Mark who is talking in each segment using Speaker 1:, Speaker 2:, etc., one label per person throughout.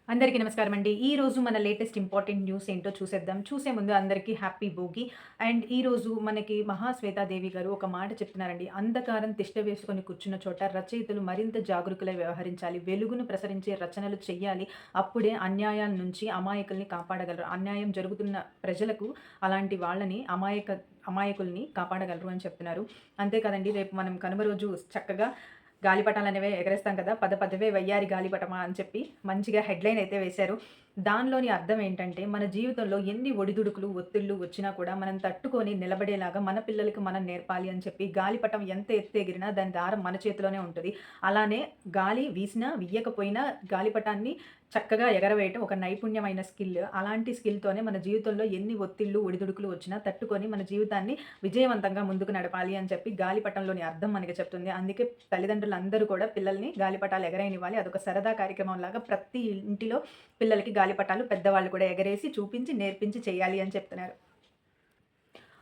Speaker 1: అందరికీ నమస్కారం అండి. ఈరోజు మన లేటెస్ట్ ఇంపార్టెంట్ న్యూస్ ఏంటో చూసేద్దాం. చూసే ముందు అందరికీ హ్యాపీ భోగి. అండ్ ఈరోజు మనకి మహాశ్వేతాదేవి గారు ఒక మాట చెప్తున్నారండి. అంధకారం తిష్ట వేసుకొని కూర్చున్న చోట రచయితలు మరింత జాగరూకులై వ్యవహరించాలి. వెలుగును ప్రసరించే రచనలు చెయ్యాలి. అప్పుడే అన్యాయాల నుంచి అమాయకుల్ని కాపాడగలరు. అన్యాయం జరుగుతున్న ప్రజలకు అలాంటి వాళ్ళని అమాయకుల్ని కాపాడగలరు అని చెప్తున్నారు. అంతే కదండీ! రేపు మనం కనుమ రోజు చక్కగా గాలిపటాలనేవే ఎగరేస్తాం కదా! పదవే వయ్యారి గాలిపటమా అని చెప్పి మంచిగా హెడ్‌లైన్ అయితే వేశారు. దానిలోని అర్థం ఏంటంటే, మన జీవితంలో ఎన్ని ఒడిదుడుకులు, ఒత్తిళ్ళు వచ్చినా కూడా మనం తట్టుకొని నిలబడేలాగా మన పిల్లలకి మనం నేర్పాలి అని చెప్పి గాలిపటం ఎంత ఎత్తు ఎగిరినా దాని దారం మన చేతిలోనే ఉంటది. అలానే గాలి వీసినా, వీయకపోయినా గాలిపటాన్ని చక్కగా ఎగరవేయటం ఒక నైపుణ్యమైన స్కిల్. అలాంటి స్కిల్‌తోనే మన జీవితంలో ఎన్ని ఒత్తిళ్ళు, ఒడిదుడుకులు వచ్చినా తట్టుకొని మన జీవితాన్ని విజయవంతంగా ముందుకు నడపాలి అని చెప్పి గాలిపటంలోని అర్థం మనకి చెప్తుంది. అందుకే తల్లిదండ్రులందరూ కూడా పిల్లల్ని గాలిపటాలు ఎగరేయనివ్వాలి. అదొక సరదా కార్యక్రమంలాగా ప్రతి ఇంటిలో పిల్లలకి గాలిపటాలు పెద్దవాళ్ళు కూడా ఎగరేసి, చూపించి, నేర్పించి చేయాలి అని చెప్తున్నారు.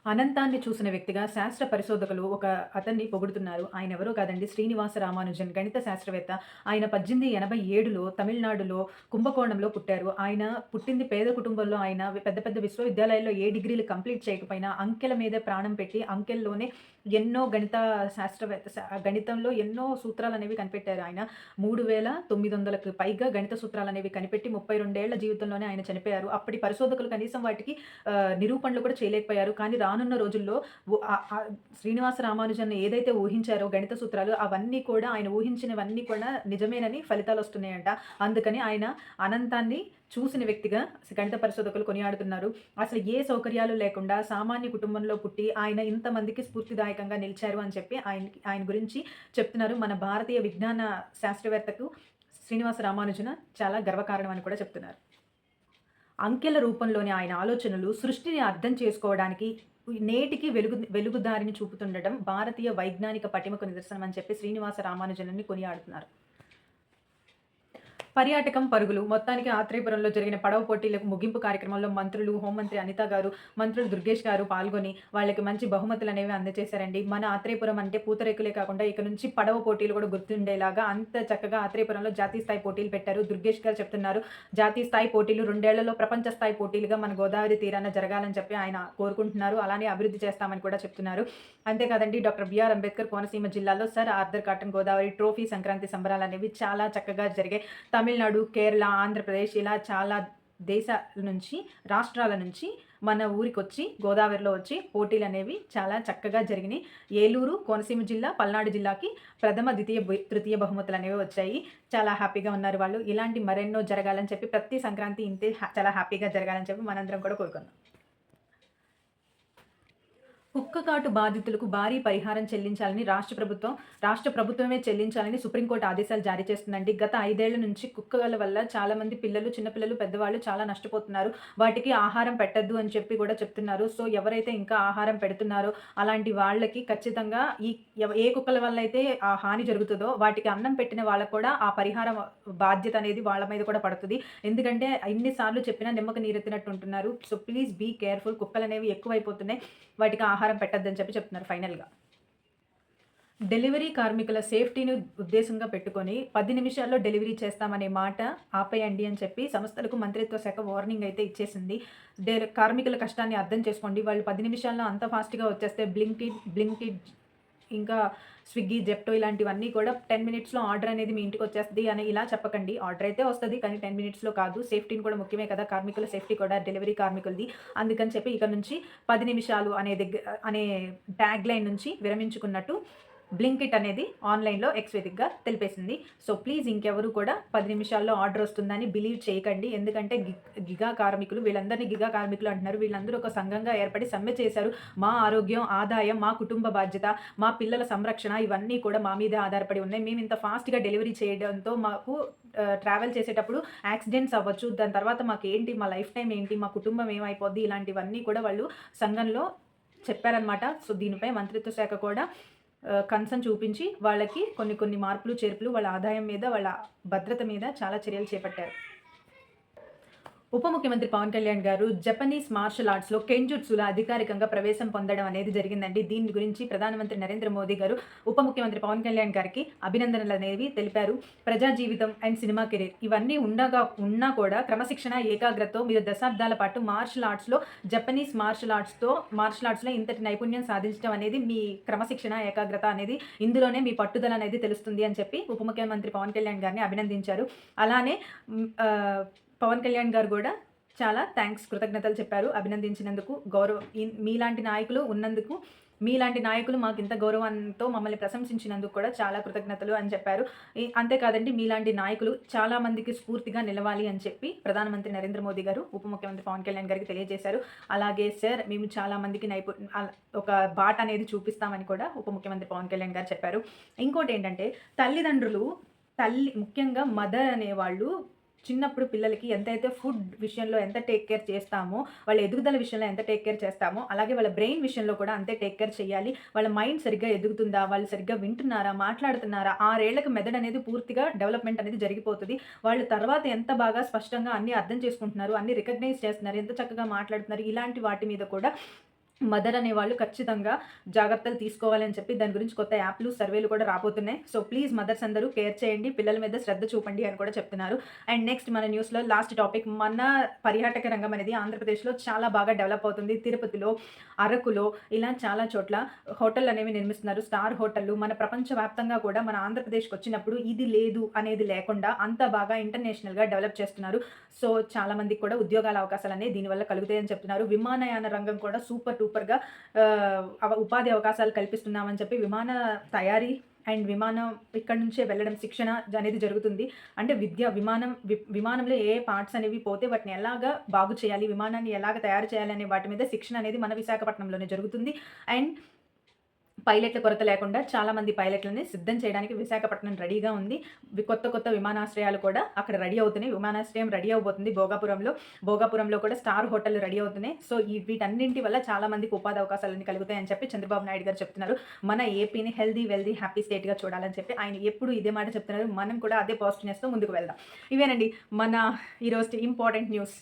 Speaker 1: అనంతాన్ని చూసిన వ్యక్తిగా శాస్త్ర పరిశోధకులు ఒక అతన్ని పొగుడుతున్నారు. ఆయనెవరో కాదండి, శ్రీనివాస రామానుజన్ గణిత శాస్త్రవేత్త. ఆయన 1887లో తమిళనాడులో కుంభకోణంలో పుట్టారు. ఆయన పుట్టింది పేద కుటుంబంలో. ఆయన పెద్ద పెద్ద విశ్వవిద్యాలయాల్లో ఏ డిగ్రీలు కంప్లీట్ చేయకపోయినా అంకెల మీదే ప్రాణం పెట్టి అంకెల్లోనే ఎన్నో గణితంలో ఎన్నో సూత్రాలనేవి కనిపెట్టారు ఆయన. 3900కి పైగా గణిత సూత్రాలనేవి కనిపెట్టి 32 ఏళ్ల జీవితంలోనే ఆయన చనిపోయారు. అప్పటి పరిశోధకులు కనీసం వాటికి నిరూపణలు కూడా చేయలేకపోయారు. కానీ రానున్న రోజుల్లో శ్రీనివాస రామానుజన్ ఏదైతే ఊహించారో గణిత సూత్రాలు అవన్నీ కూడా ఆయన ఊహించినవన్నీ కూడా నిజమేనని ఫలితాలొస్తున్నాయంట. అందుకని ఆయన అనంతాన్ని చూసిన వ్యక్తిగా గణిత పరిశోధకులు కొనియాడుతున్నారు. అసలు ఏ సౌకర్యాలు లేకుండా సామాన్య కుటుంబంలో పుట్టి ఆయన ఇంతమందికి స్ఫూర్తిదాయకంగా నిలిచారు అని చెప్పి ఆయన గురించి చెప్తున్నారు. మన భారతీయ విజ్ఞాన శాస్త్రవేత్తకు శ్రీనివాస రామానుజన్ చాలా గర్వకారణం అని కూడా చెప్తున్నారు. అంకెల రూపంలోని ఆయన ఆలోచనలు సృష్టిని అర్థం చేసుకోవడానికి నేటికి వెలుగుదారిని చూపుతుండటం భారతీయ వైజ్ఞానిక పటిమకు నిదర్శనం అని చెప్పి శ్రీనివాస రామానుజన్ని కొనియాడుతున్నారు. పర్యాటకం పరుగులు మొత్తానికి ఆత్రేయపురంలో జరిగిన పడవ పోటీలకు ముగింపు కార్యక్రమంలో మంత్రులు, హోంమంత్రి అనిత గారు, మంత్రులు దుర్గేష్ గారు పాల్గొని వాళ్ళకి మంచి బహుమతులు అనేవి అందజేశారండి. మన ఆత్రేయపురం అంటే పూతరేకులే కాకుండా ఇక నుంచి పడవ పోటీలు కూడా గుర్తుండేలాగా అంత చక్కగా ఆత్రేయపురంలో జాతీయ స్థాయి పోటీలు పెట్టారు. దుర్గేష్ గారు చెప్తున్నారు, జాతీయ స్థాయి పోటీలు 2 ఏళ్లలో ప్రపంచ స్థాయి పోటీలుగా మన గోదావరి తీరాన జరగాలని చెప్పి ఆయన కోరుకుంటున్నారు. అలానే అభివృద్ధి చేస్తామని కూడా చెప్తున్నారు. అంతేకాదండి, డాక్టర్ బిఆర్ అంబేద్కర్ కోనసీమ జిల్లాలో sir Arthur cotton Godavari trophy Sankranti సంబరాలు అనేవి చాలా చక్కగా జరిగాయి. తమిళనాడు, కేరళ, ఆంధ్రప్రదేశ్ ఇలా చాలా దేశాల నుంచి, రాష్ట్రాల నుంచి మన ఊరికొచ్చి గోదావరిలో వచ్చి పోటీలనేవి చాలా చక్కగా జరిగినాయి. ఏలూరు, కోనసీమ జిల్లా, పల్నాడు జిల్లాకి ప్రథమ, ద్వితీయ, తృతీయ బహుమతులు అనేవి వచ్చాయి. చాలా హ్యాపీగా ఉన్నారు వాళ్ళు. ఇలాంటి మరెన్నో జరగాలని చెప్పి ప్రతి సంక్రాంతి ఇంతే చాలా హ్యాపీగా జరగాలని చెప్పి మనందరం కూడా కోరుకుందాం. కుక్క కాటు బాధితులకు భారీ పరిహారం చెల్లించాలని రాష్ట్ర ప్రభుత్వమే చెల్లించాలని సుప్రీంకోర్టు ఆదేశాలు జారీ చేస్తుందండి. గత 5 ఏళ్ల నుంచి కుక్కల వల్ల చాలామంది పిల్లలు, చిన్నపిల్లలు, పెద్దవాళ్ళు చాలా నష్టపోతున్నారు. వాటికి ఆహారం పెట్టొద్దు అని చెప్పి కూడా చెప్తున్నారు. సో ఎవరైతే ఇంకా ఆహారం పెడుతున్నారో అలాంటి వాళ్ళకి ఖచ్చితంగా ఏ కుక్కల వల్ల అయితే ఆ హాని జరుగుతుందో వాటికి అన్నం పెట్టిన వాళ్ళకు కూడా ఆ పరిహారం బాధ్యత అనేది వాళ్ళ మీద కూడా పడుతుంది. ఎందుకంటే ఎన్ని సార్లు చెప్పినా నిమ్మకు నీరెత్తినట్టు ఉంటున్నారు. So please be careful. కుక్కలనేవి ఎక్కువైపోతున్నాయి. వాటికి ఆహారం పెట్టొద్దని చెప్పి చెప్తున్నారు ఫైనల్‌గా. డెలివరీ కార్మికుల సేఫ్టీని ఉద్దేశంగా పెట్టుకొని 10 నిమిషాల్లో డెలివరీ చేస్తామనే మాట ఆపేయండి అని చెప్పి సంస్థలకు మంత్రిత్వ శాఖ వార్నింగ్ అయితే ఇచ్చేసింది. కార్మికుల కష్టాన్ని అర్థం చేసుకోండి. వాళ్ళు 10 నిమిషాల్లో అంత ఫాస్ట్‌గా వచ్చేస్తే బ్లింకిట్ ఇంకా స్విగ్గీ, జెప్టో ఇలాంటివన్నీ కూడా 10 మినిట్స్‌లో ఆర్డర్ అనేది మీ ఇంటికి వచ్చేస్తది అని ఇలా చెప్పకండి. ఆర్డర్ అయితే వస్తది, కానీ 10 మినిట్స్‌లో కాదు. సేఫ్టీని కూడా ముఖ్యమే కదా! కార్మికుల సేఫ్టీ కూడా, డెలివరీ కార్మికులది. అందుకని చెప్పి ఇక నుంచి 10 నిమిషాలు అనే ట్యాగ్‌లైన్ నుంచి విరమించుకున్నట్టు బ్లింకిట్ అనేది ఆన్‌లైన్‌లో ఎక్స్ వేదికగా తెలిపేసింది. సో ప్లీజ్ ఇంకెవరు కూడా 10 నిమిషాల్లో ఆర్డర్ వస్తుందని బిలీవ్ చేయకండి. ఎందుకంటే గిగా కార్మికులు, వీళ్ళందరినీ గిగా కార్మికులు అంటున్నారు. వీళ్ళందరూ ఒక సంఘంగా ఏర్పడి సమ్మె చేశారు. మా ఆరోగ్యం, ఆదాయం, మా కుటుంబ బాధ్యత, మా పిల్లల సంరక్షణ ఇవన్నీ కూడా మా మీదే ఆధారపడి ఉన్నాయి. మేము ఇంత ఫాస్ట్‌గా డెలివరీ చేయడంతో మాకు ట్రావెల్ చేసేటప్పుడు యాక్సిడెంట్స్ అవ్వచ్చు. దాని తర్వాత మాకేంటి, మా లైఫ్ టైమ్ ఏంటి, మా కుటుంబం ఏమైపోద్ది, ఇలాంటివన్నీ కూడా వాళ్ళు సంఘంలో చెప్పారనమాట. సో దీనిపై మంత్రిత్వ శాఖ కూడా కన్సర్న్ చూపించి వాళ్ళకి కొన్ని మార్పులు, చేర్పులు వాళ్ళ ఆదాయం మీద, వాళ్ళ భద్రత మీద చాలా చర్యలు చేపట్టారు. ఉప ముఖ్యమంత్రి పవన్ కళ్యాణ్ గారు జపనీస్ మార్షల్ ఆర్ట్స్‌లో కెంజుట్సులో అధికారికంగా ప్రవేశం పొందడం అనేది జరిగిందండి. దీని గురించి ప్రధానమంత్రి నరేంద్ర మోదీ గారు ఉప ముఖ్యమంత్రి పవన్ కళ్యాణ్ గారికి అభినందనలనేవి తెలిపారు. ప్రజా జీవితం అండ్ సినిమా కెరీర్ ఇవన్నీ ఉన్నా కూడా క్రమశిక్షణ, ఏకాగ్రతతో మీరు దశాబ్దాల పాటు జపనీస్ మార్షల్ ఆర్ట్స్‌లో ఇంతటి నైపుణ్యం సాధించడం అనేది మీ క్రమశిక్షణ, ఏకాగ్రత అనేది ఇందులోనే మీ పట్టుదల అనేది తెలుస్తుంది అని చెప్పి ఉప ముఖ్యమంత్రి పవన్ కళ్యాణ్ గారిని అభినందించారు. అలానే పవన్ కళ్యాణ్ గారు గూడా చాలా కృతజ్ఞతలు చెప్పారు. అభినందించినందుకు, మీలాంటి నాయకులు ఉన్నందుకు, మీలాంటి నాయకులు మాకింత గౌరవంతో మమ్మల్ని ప్రశంసించినందుకు కూడా చాలా కృతజ్ఞతలు అని చెప్పారు. అంతేకాదండి, మీలాంటి నాయకులు చాలా మందికి స్ఫూర్తిగా నిలవాలి అని చెప్పి ప్రధానమంత్రి నరేంద్ర మోదీ గారు ఉప ముఖ్యమంత్రి పవన్ కళ్యాణ్ గారికి తెలియజేశారు. అలాగే సార్, మేము చాలా మందికి ఒక బాట అనేది చూపిస్తామని కూడా ఉప ముఖ్యమంత్రి పవన్ కళ్యాణ్ గారు చెప్పారు. ఇంకోటేంటంటే, ముఖ్యంగా మదర్ అనేవాళ్ళు చిన్నప్పుడు పిల్లలకి ఎంతైతే ఫుడ్ విషయంలో ఎంత టేక్ కేర్ చేస్తామో, వాళ్ళ ఎదుగుదల విషయంలో ఎంత టేక్ కేర్ చేస్తామో, అలాగే వాళ్ళ బ్రెయిన్ విషయంలో కూడా అంతే టేక్ కేర్ చేయాలి. వాళ్ళ మైండ్ సరిగ్గా ఎదుగుతుందా, వాళ్ళు సరిగ్గా వింటున్నారా, మాట్లాడుతున్నారా, 6 ఏళ్లకు మెదడు అనేది పూర్తిగా డెవలప్మెంట్ అనేది జరిగిపోతుంది. వాళ్ళు తర్వాత ఎంత బాగా స్పష్టంగా అన్నీ అర్థం చేసుకుంటున్నారు, అన్నీ రికగ్నైజ్ చేస్తున్నారు, ఎంత చక్కగా మాట్లాడుతున్నారు, ఇలాంటి వాటి మీద కూడా మదర్ అనేవాళ్ళు ఖచ్చితంగా జాగ్రత్తలు తీసుకోవాలని చెప్పి దాని గురించి కొత్త యాప్లు, సర్వేలు కూడా రాబోతున్నాయి. సో ప్లీజ్ మదర్స్ అందరూ కేర్ చేయండి, పిల్లల మీద శ్రద్ధ చూపండి అని కూడా చెప్తున్నారు. అండ్ నెక్స్ట్ మన న్యూస్లో లాస్ట్ టాపిక్, మన పర్యాటక రంగం అనేది ఆంధ్రప్రదేశ్లో చాలా బాగా డెవలప్ అవుతుంది. తిరుపతిలో, అరకులో ఇలా చాలా చోట్ల హోటళ్ళు అనేవి నిర్మిస్తున్నారు, స్టార్ హోటళ్ళు. మన ప్రపంచవ్యాప్తంగా కూడా మన ఆంధ్రప్రదేశ్కి వచ్చినప్పుడు ఇది లేదు అనేది లేకుండా అంత బాగా ఇంటర్నేషనల్గా డెవలప్ చేస్తున్నారు. సో చాలా మందికి కూడా ఉద్యోగాల అవకాశాలు అనేవి దీనివల్ల కలుగుతాయని చెప్తున్నారు. విమానయాన రంగం కూడా సూపర్గా ఉపాధి అవకాశాలు కల్పిస్తున్నామని చెప్పి విమాన తయారీ అండ్ విమానం ఇక్కడి నుంచే వెళ్ళడం, శిక్షణ అనేది జరుగుతుంది. అంటే విమానంలో ఏ పార్ట్స్ అనేవి పోతే వాటిని ఎలాగా బాగు చేయాలి, విమానాన్ని ఎలాగ తయారు చేయాలి అనే వాటి మీద శిక్షణ అనేది మన విశాఖపట్నంలోనే జరుగుతుంది. అండ్ పైలట్ల కొరత లేకుండా చాలామంది పైలట్లని సిద్ధం చేయడానికి విశాఖపట్నం రెడీగా ఉంది. కొత్త విమానాశ్రయాలు కూడా అక్కడ రెడీ అవుతున్నాయి. విమానాశ్రయం రెడీ అవబోతుంది భోగాపురంలో కూడా స్టార్ హోటళ్ళు రెడీ అవుతున్నాయి. సో వీటన్నింటి వల్ల చాలా మందికి ఉపాధి అవకాశాలన్నీ కలుగుతాయని చెప్పి చంద్రబాబు నాయుడు గారు చెప్తున్నారు. మన ఏపీని హెల్దీ, వెల్దీ, హ్యాపీ స్టేట్గా చూడాలని చెప్పి ఆయన ఎప్పుడు ఇదే మాట చెప్తున్నారు. మనం కూడా అదే పాజిటివ్నెస్తో ముందుకు వెళ్దాం. ఇవేనండి మన ఈరోజు ఇంపార్టెంట్ న్యూస్.